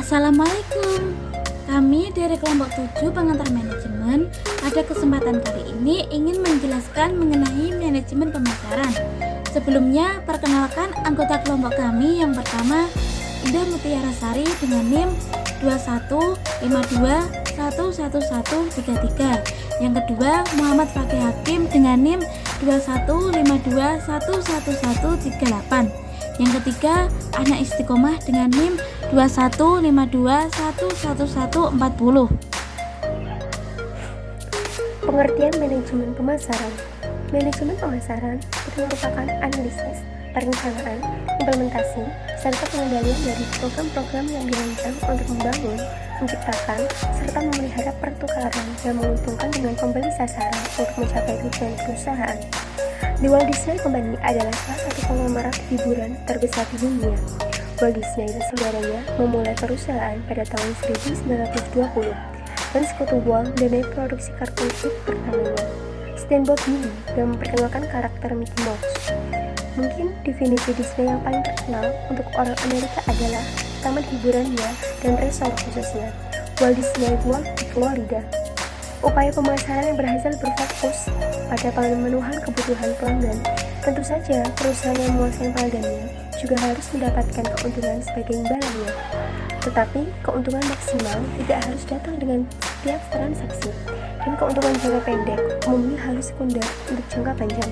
Assalamualaikum. Kami dari kelompok 7 pengantar manajemen pada kesempatan kali ini ingin menjelaskan mengenai manajemen pemasaran. Sebelumnya, perkenalkan anggota kelompok kami. Yang pertama, Indah Mutiara Sari dengan NIM 2152111133. Yang kedua, Muhammad Fakih Hakim dengan NIM 2152111138. Yang ketiga, Anak Istiqomah dengan NIM 2152111140. Pengertian manajemen pemasaran. Manajemen pemasaran itu merupakan analisis, perencanaan, implementasi, serta pengendalian dari program-program yang dirancang untuk membangun, menciptakan, serta memelihara pertukaran yang menguntungkan dengan pembeli sasaran untuk mencapai tujuan perusahaan. The Walt Disney Company adalah salah satu konglomerat hiburan terbesar di dunia. Walt Disney dan saudaranya memulai perusahaan pada tahun 1920 dan sekutu Walt mendanai produksi kartun strip pertamanya, Steamboat Willie, yang memperkenalkan karakter Mickey Mouse. Mungkin definisi Disney yang paling terkenal untuk orang Amerika adalah taman hiburannya dan resort khususnya, Walt Disney World di Florida. Upaya pemasaran yang berhasil berfokus pada pemenuhan kebutuhan pelanggan. Tentu saja, perusahaan yang menguasai pelanggannya juga harus mendapatkan keuntungan sebagai imbalannya. Tetapi, keuntungan maksimal tidak harus datang dengan setiap transaksi, dan keuntungan jangka pendek umumnya harus sekunder untuk jangka panjang.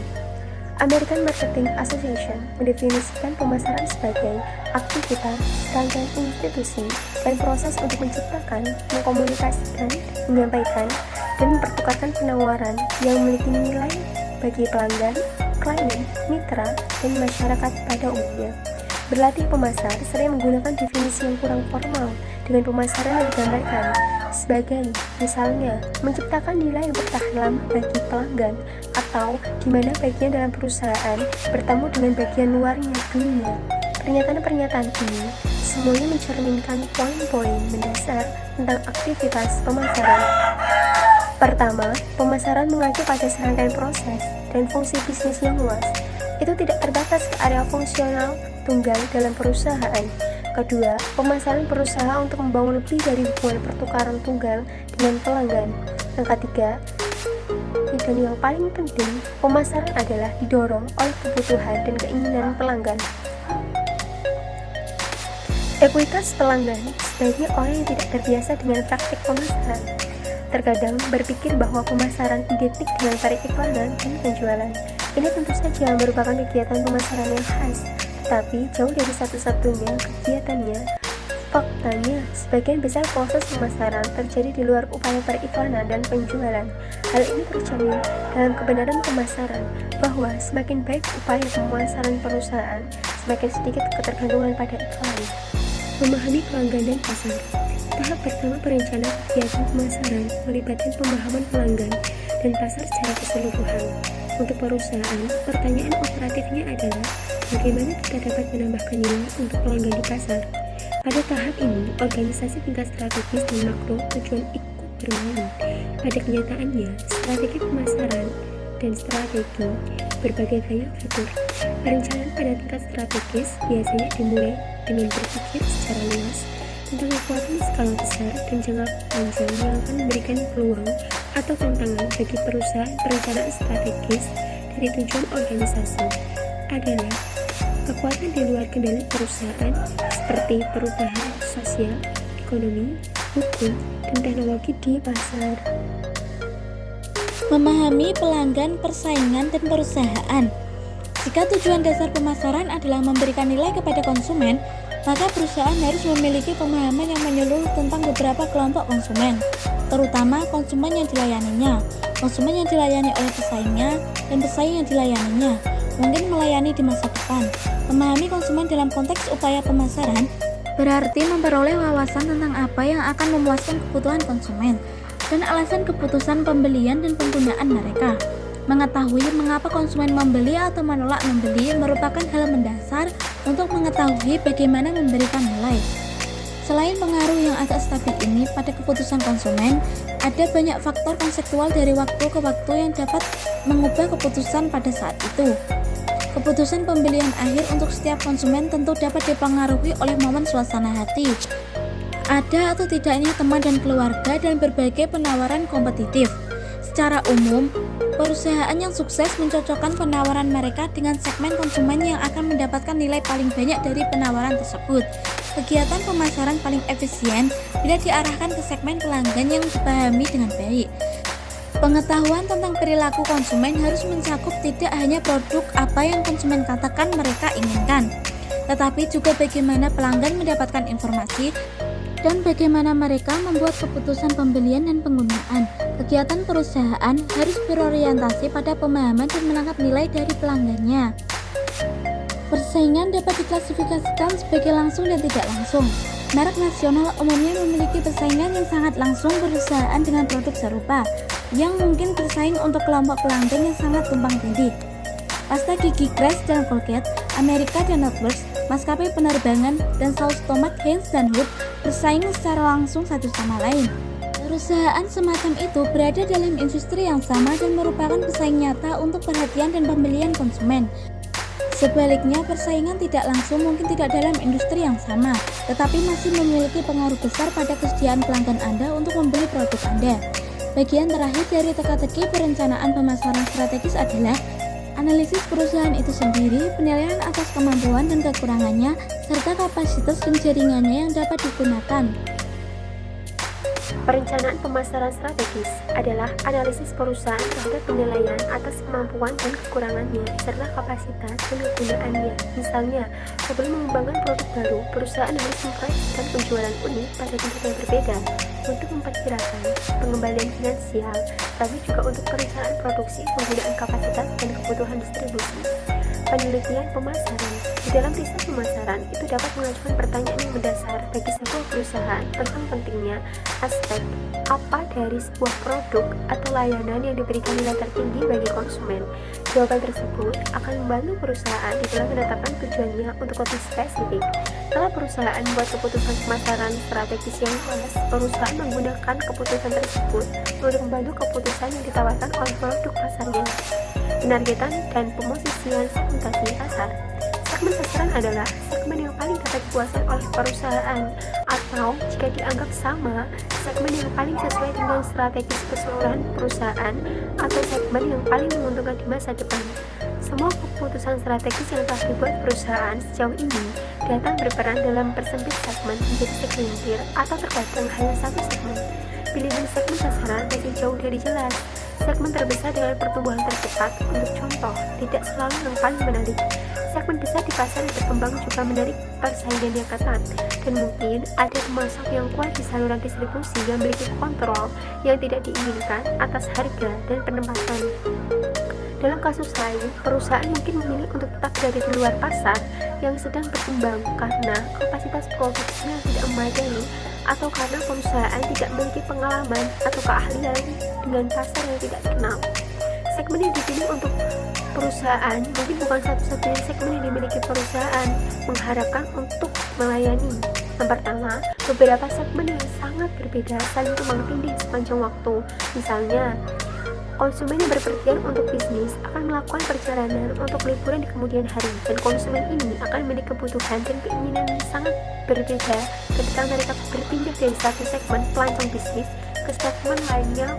American Marketing Association mendefinisikan pemasaran sebagai aktivitas, rangkaian institusi, dan proses untuk menciptakan, mengkomunikasikan, menyampaikan, dan mempertukarkan penawaran yang memiliki nilai bagi pelanggan, klien, mitra, dan masyarakat pada umumnya. Berlatih pemasar sering menggunakan definisi yang kurang formal dengan pemasaran yang digambarkan sebagai misalnya menciptakan nilai yang bertahan lama bagi pelanggan, atau di mana bagian dalam perusahaan bertemu dengan bagian luarnya dunia. Pernyataan-pernyataan ini semuanya mencerminkan poin-poin mendasar tentang aktivitas pemasaran. Pertama, pemasaran mengacu pada serangkaian proses dan fungsi bisnis yang luas. Itu tidak terbatas ke area fungsional tunggal dalam perusahaan. Kedua, pemasaran berusaha untuk membangun lebih dari hubungan pertukaran tunggal dengan pelanggan. Yang ketiga, dan yang paling penting, pemasaran adalah didorong oleh kebutuhan dan keinginan pelanggan. Ekuitas pelanggan sebagai orang yang tidak terbiasa dengan praktik pemasaran terkadang berpikir bahwa pemasaran identik dengan periklanan dan penjualan. Ini tentu saja merupakan kegiatan pemasaran yang khas, tetapi jauh dari satu-satunya kegiatannya. Faktanya, sebagian besar proses pemasaran terjadi di luar upaya periklanan dan penjualan. Hal ini tercermin dalam kebenaran pemasaran, bahwa semakin baik upaya pemasaran perusahaan, semakin sedikit ketergantungan pada iklan. Memahami pelanggan dan pasar. Tahap pertama perencanaan kegiatan pemasaran melibatkan pemahaman pelanggan dan pasar secara keseluruhan. Untuk perusahaan, pertanyaan operatifnya adalah bagaimana kita dapat menambahkan nilai untuk pelanggan di pasar. Pada tahap ini, organisasi tingkat strategis dan makro tujuan ikut bermain. Pada kenyataannya, strategi pemasaran dan strategi berbagai gaya atur. Perencanaan pada tingkat strategis biasanya dimulai dengan berpikir secara luas tentang kekuatan skala besar dan jangka panjang yang akan memberikan peluang atau tantangan bagi perusahaan. Perencanaan strategis dari tujuan organisasi adalah kekuatan di luar kendali perusahaan seperti perubahan sosial, ekonomi, hukum, dan teknologi di pasar. Memahami pelanggan, persaingan, dan perusahaan. Jika tujuan dasar pemasaran adalah memberikan nilai kepada konsumen, maka perusahaan harus memiliki pemahaman yang menyeluruh tentang beberapa kelompok konsumen, terutama konsumen yang dilayaninya, konsumen yang dilayani oleh pesaingnya, dan pesaing yang dilayaninya, mungkin melayani di masa depan. Memahami konsumen dalam konteks upaya pemasaran berarti memperoleh wawasan tentang apa yang akan memuaskan kebutuhan konsumen dan alasan keputusan pembelian dan penggunaan mereka. Mengetahui mengapa konsumen membeli atau menolak membeli merupakan hal mendasar untuk mengetahui bagaimana memberikan nilai. Selain pengaruh yang agak stabil ini pada keputusan konsumen, ada banyak faktor konseptual dari waktu ke waktu yang dapat mengubah keputusan pada saat itu. Keputusan pembelian akhir untuk setiap konsumen tentu dapat dipengaruhi oleh momen suasana hati, ada atau tidaknya teman dan keluarga dan berbagai penawaran kompetitif. Secara umum, perusahaan yang sukses mencocokkan penawaran mereka dengan segmen konsumen yang akan mendapatkan nilai paling banyak dari penawaran tersebut. Kegiatan pemasaran paling efisien bila diarahkan ke segmen pelanggan yang dipahami dengan baik. Pengetahuan tentang perilaku konsumen harus mencakup tidak hanya produk apa yang konsumen katakan mereka inginkan, tetapi juga bagaimana pelanggan mendapatkan informasi dan bagaimana mereka membuat keputusan pembelian dan penggunaan. Kegiatan perusahaan harus berorientasi pada pemahaman dan menangkap nilai dari pelanggannya. Persaingan dapat diklasifikasikan sebagai langsung dan tidak langsung. Merek nasional umumnya memiliki persaingan yang sangat langsung perusahaan dengan produk serupa, yang mungkin bersaing untuk kelompok pelanggan yang sangat tumpang tindih. Pasta gigi Crest dan Colgate, Amerika dan Northwest, maskapai penerbangan, dan saus tomat Heinz dan Hood bersaing secara langsung satu sama lain. Perusahaan semacam itu berada dalam industri yang sama dan merupakan pesaing nyata untuk perhatian dan pembelian konsumen. Sebaliknya, persaingan tidak langsung mungkin tidak dalam industri yang sama, tetapi masih memiliki pengaruh besar pada kesediaan pelanggan Anda untuk membeli produk Anda. Bagian terakhir dari teka-teki perencanaan pemasaran strategis adalah analisis perusahaan itu sendiri, penilaian atas kemampuan dan kekurangannya, serta kapasitas dan jaringannya yang dapat digunakan. Perencanaan pemasaran strategis adalah analisis perusahaan terhadap penilaian atas kemampuan dan kekurangannya serta kapasitas dan kegunaannya. Misalnya, sebelum mengembangkan produk baru, perusahaan harus memproyeksikan penjualan unit pada tingkat yang berbeda untuk memperkirakan pengembalian finansial, tapi juga untuk perencanaan produksi, penggunaan kapasitas, dan kebutuhan distribusi. Penelitian pemasaran. Di dalam riset pemasaran, itu dapat mengajukan pertanyaan yang mendasar bagi sebuah perusahaan tentang pentingnya aspek apa dari sebuah produk atau layanan yang diberikan nilai tertinggi bagi konsumen. Jawaban tersebut akan membantu perusahaan di dalam menetapkan tujuannya untuk lebih spesifik. Setelah perusahaan membuat keputusan pemasaran strategis yang jelas, perusahaan menggunakan keputusan tersebut untuk membantu keputusan yang ditawarkan oleh produk pasarnya. Penargetan dan pemosisian segmentasi pasar. Segmen sasaran adalah segmen yang paling dapat dikuasai oleh perusahaan, atau jika dianggap sama, segmen yang paling sesuai dengan strategi keseluruhan perusahaan, atau segmen yang paling menguntungkan di masa depan. Semua keputusan strategis yang telah dibuat perusahaan sejauh ini datang berperan dalam persempit segmen menjadi segelintir atau tergantung hanya satu segmen. Pilihan segmen sasaran masih jauh dari jelas. Segmen terbesar dengan pertumbuhan tercepat, untuk contoh, tidak selalu yang paling menarik. Segmen besar di pasar yang berkembang juga menarik persaingan yang ketat, dan mungkin ada pemasok yang kuat di saluran distribusi yang memiliki kontrol yang tidak diinginkan atas harga dan penempatan. Dalam kasus lain, perusahaan mungkin memilih untuk tetap berada di luar pasar yang sedang berkembang karena kapasitas produksinya tidak memadai, atau karena perusahaan tidak memiliki pengalaman atau keahlian dengan pasar yang tidak dikenal. Segmen yang dipilih untuk perusahaan mungkin bukan satu-satunya segmen yang dimiliki perusahaan mengharapkan untuk melayani. Yang pertama, beberapa segmen yang sangat berbeda saling tumpang tindih sepanjang waktu. Misalnya, konsumen yang berpergian untuk bisnis akan melakukan perjalanan untuk liburan di kemudian hari, dan konsumen ini akan memiliki kebutuhan dan keinginan yang sangat berbeda ketika mereka berpindah dari satu segmen pelancong bisnis ke segmen lainnya.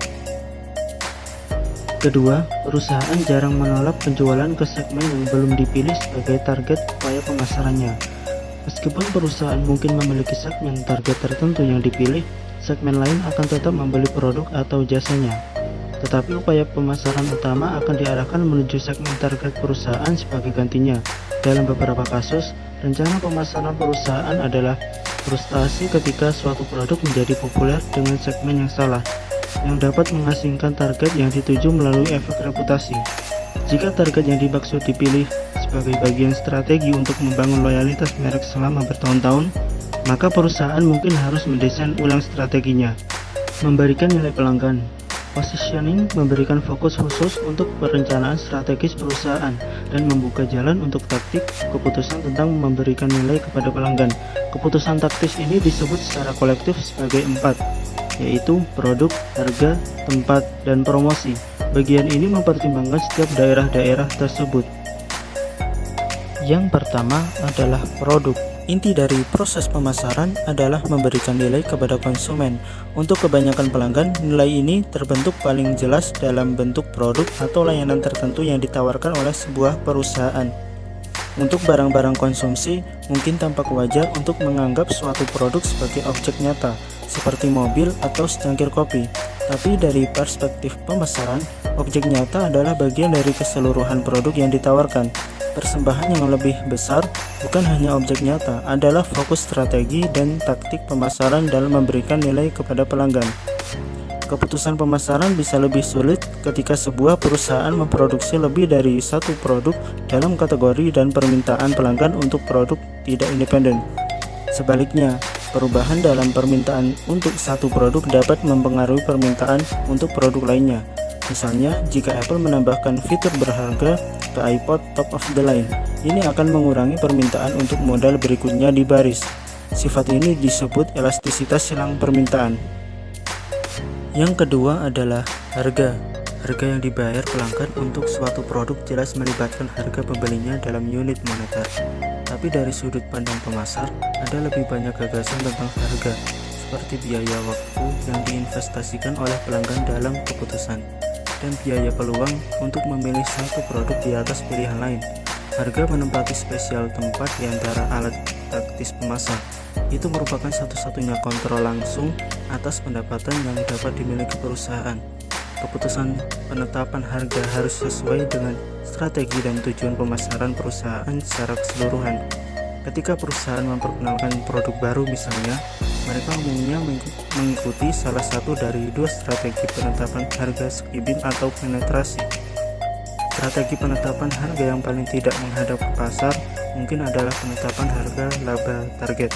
Kedua, perusahaan jarang menolak penjualan ke segmen yang belum dipilih sebagai target upaya pemasarannya. Meskipun perusahaan mungkin memiliki segmen target tertentu yang dipilih, segmen lain akan tetap membeli produk atau jasanya. Tetapi upaya pemasaran utama akan diarahkan menuju segmen target perusahaan sebagai gantinya. Dalam beberapa kasus, rencana pemasaran perusahaan adalah frustasi ketika suatu produk menjadi populer dengan segmen yang salah, yang dapat mengasingkan target yang dituju melalui efek reputasi. Jika target yang dimaksud dipilih sebagai bagian strategi untuk membangun loyalitas merek selama bertahun-tahun, maka perusahaan mungkin harus mendesain ulang strateginya. Memberikan nilai pelanggan. Positioning memberikan fokus khusus untuk perencanaan strategis perusahaan dan membuka jalan untuk taktik keputusan tentang memberikan nilai kepada pelanggan. Keputusan taktis ini disebut secara kolektif sebagai 4, yaitu produk, harga, tempat, dan promosi. Bagian ini mempertimbangkan setiap daerah-daerah tersebut. Yang pertama adalah produk. Inti dari proses pemasaran adalah memberikan nilai kepada konsumen. Untuk kebanyakan pelanggan, nilai ini terbentuk paling jelas dalam bentuk produk atau layanan tertentu yang ditawarkan oleh sebuah perusahaan. Untuk barang-barang konsumsi, mungkin tampak wajar untuk menganggap suatu produk sebagai objek nyata, seperti mobil atau secangkir kopi. Tapi dari perspektif pemasaran, objek nyata adalah bagian dari keseluruhan produk yang ditawarkan. Persembahan yang lebih besar, bukan hanya objek nyata, adalah fokus strategi dan taktik pemasaran dalam memberikan nilai kepada pelanggan. Keputusan pemasaran bisa lebih sulit ketika sebuah perusahaan memproduksi lebih dari satu produk dalam kategori dan permintaan pelanggan untuk produk tidak independen. Sebaliknya, perubahan dalam permintaan untuk satu produk dapat mempengaruhi permintaan untuk produk lainnya. Misalnya, jika Apple menambahkan fitur berharga ke iPod top of the line, ini akan mengurangi permintaan untuk model berikutnya di baris. Sifat ini disebut elastisitas silang permintaan. Yang kedua adalah harga. Harga yang dibayar pelanggan untuk suatu produk jelas melibatkan harga pembelinya dalam unit moneter. Tapi dari sudut pandang pemasar, ada lebih banyak gagasan tentang harga, seperti biaya waktu yang diinvestasikan oleh pelanggan dalam keputusan, dan biaya peluang untuk memilih satu produk di atas pilihan lain. Harga menempati spesial tempat di antara alat taktis pemasar. Itu merupakan satu-satunya kontrol langsung atas pendapatan yang dapat dimiliki perusahaan. Keputusan penetapan harga harus sesuai dengan strategi dan tujuan pemasaran perusahaan secara keseluruhan. Ketika perusahaan memperkenalkan produk baru misalnya, mereka umumnya mengikuti salah satu dari dua strategi penetapan harga, skimming atau penetrasi. Strategi penetapan harga yang paling tidak menghadap ke pasar mungkin adalah penetapan harga laba target,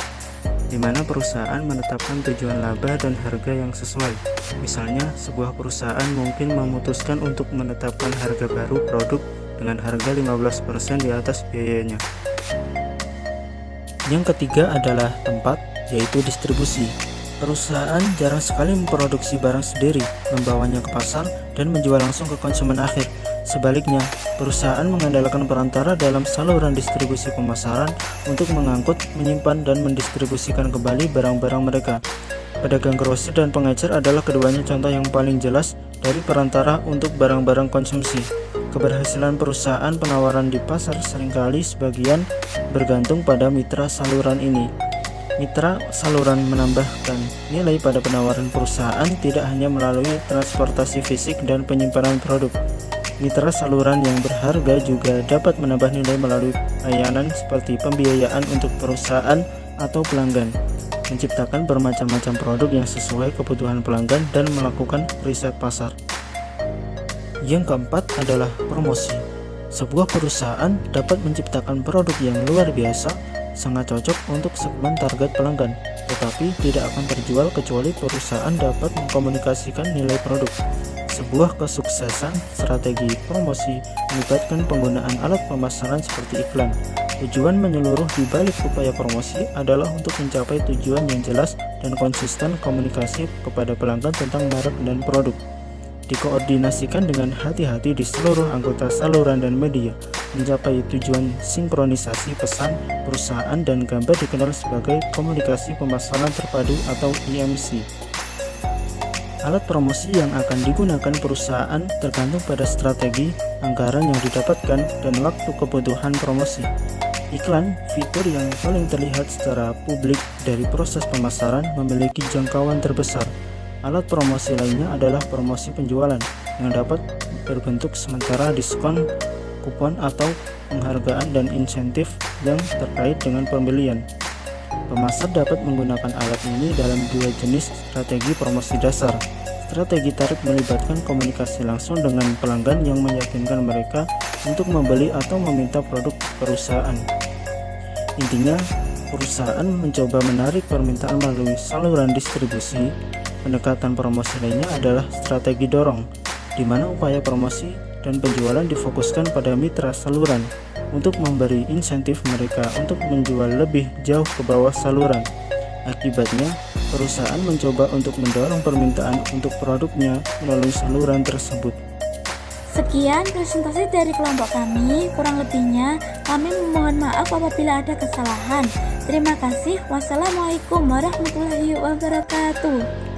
di mana perusahaan menetapkan tujuan laba dan harga yang sesuai. Misalnya, sebuah perusahaan mungkin memutuskan untuk menetapkan harga baru produk dengan harga 15% di atas biayanya. Yang ketiga adalah tempat, yaitu distribusi. Perusahaan jarang sekali memproduksi barang sendiri, membawanya ke pasar, dan menjual langsung ke konsumen akhir. Sebaliknya, perusahaan mengandalkan perantara dalam saluran distribusi pemasaran untuk mengangkut, menyimpan, dan mendistribusikan kembali barang-barang mereka. Pedagang grosir dan pengecer adalah keduanya contoh yang paling jelas dari perantara untuk barang-barang konsumsi. Keberhasilan perusahaan penawaran di pasar seringkali sebagian bergantung pada mitra saluran ini. Mitra saluran menambahkan nilai pada penawaran perusahaan tidak hanya melalui transportasi fisik dan penyimpanan produk. Mitra saluran yang berharga juga dapat menambah nilai melalui layanan seperti pembiayaan untuk perusahaan atau pelanggan, menciptakan bermacam-macam produk yang sesuai kebutuhan pelanggan, dan melakukan riset pasar. Yang keempat adalah promosi. Sebuah perusahaan dapat menciptakan produk yang luar biasa, sangat cocok untuk segmen target pelanggan, tetapi tidak akan terjual kecuali perusahaan dapat mengkomunikasikan nilai produk. Sebuah kesuksesan strategi promosi melibatkan penggunaan alat pemasaran seperti iklan. Tujuan menyeluruh di balik upaya promosi adalah untuk mencapai tujuan yang jelas dan konsisten komunikasi kepada pelanggan tentang merek dan produk. Dikoordinasikan dengan hati-hati di seluruh anggota saluran dan media, mencapai tujuan sinkronisasi pesan perusahaan dan gambar dikenal sebagai komunikasi pemasaran terpadu atau IMC. Alat promosi yang akan digunakan perusahaan tergantung pada strategi, anggaran yang didapatkan, dan waktu kebutuhan promosi. Iklan, fitur yang paling terlihat secara publik dari proses pemasaran, memiliki jangkauan terbesar. Alat promosi lainnya adalah promosi penjualan, yang dapat berbentuk sementara diskon, kupon, atau penghargaan dan insentif yang terkait dengan pembelian. Pemasar dapat menggunakan alat ini dalam dua jenis strategi promosi dasar. Strategi tarik melibatkan komunikasi langsung dengan pelanggan yang meyakinkan mereka untuk membeli atau meminta produk perusahaan. Intinya, perusahaan mencoba menarik permintaan melalui saluran distribusi. Pendekatan promosi lainnya adalah strategi dorong, di mana upaya promosi dan penjualan difokuskan pada mitra saluran untuk memberi insentif mereka untuk menjual lebih jauh ke bawah saluran. Akibatnya, perusahaan mencoba untuk mendorong permintaan untuk produknya melalui saluran tersebut. Sekian presentasi dari kelompok kami, kurang lebihnya kami memohon maaf apabila ada kesalahan. Terima kasih. Wassalamualaikum warahmatullahi wabarakatuh.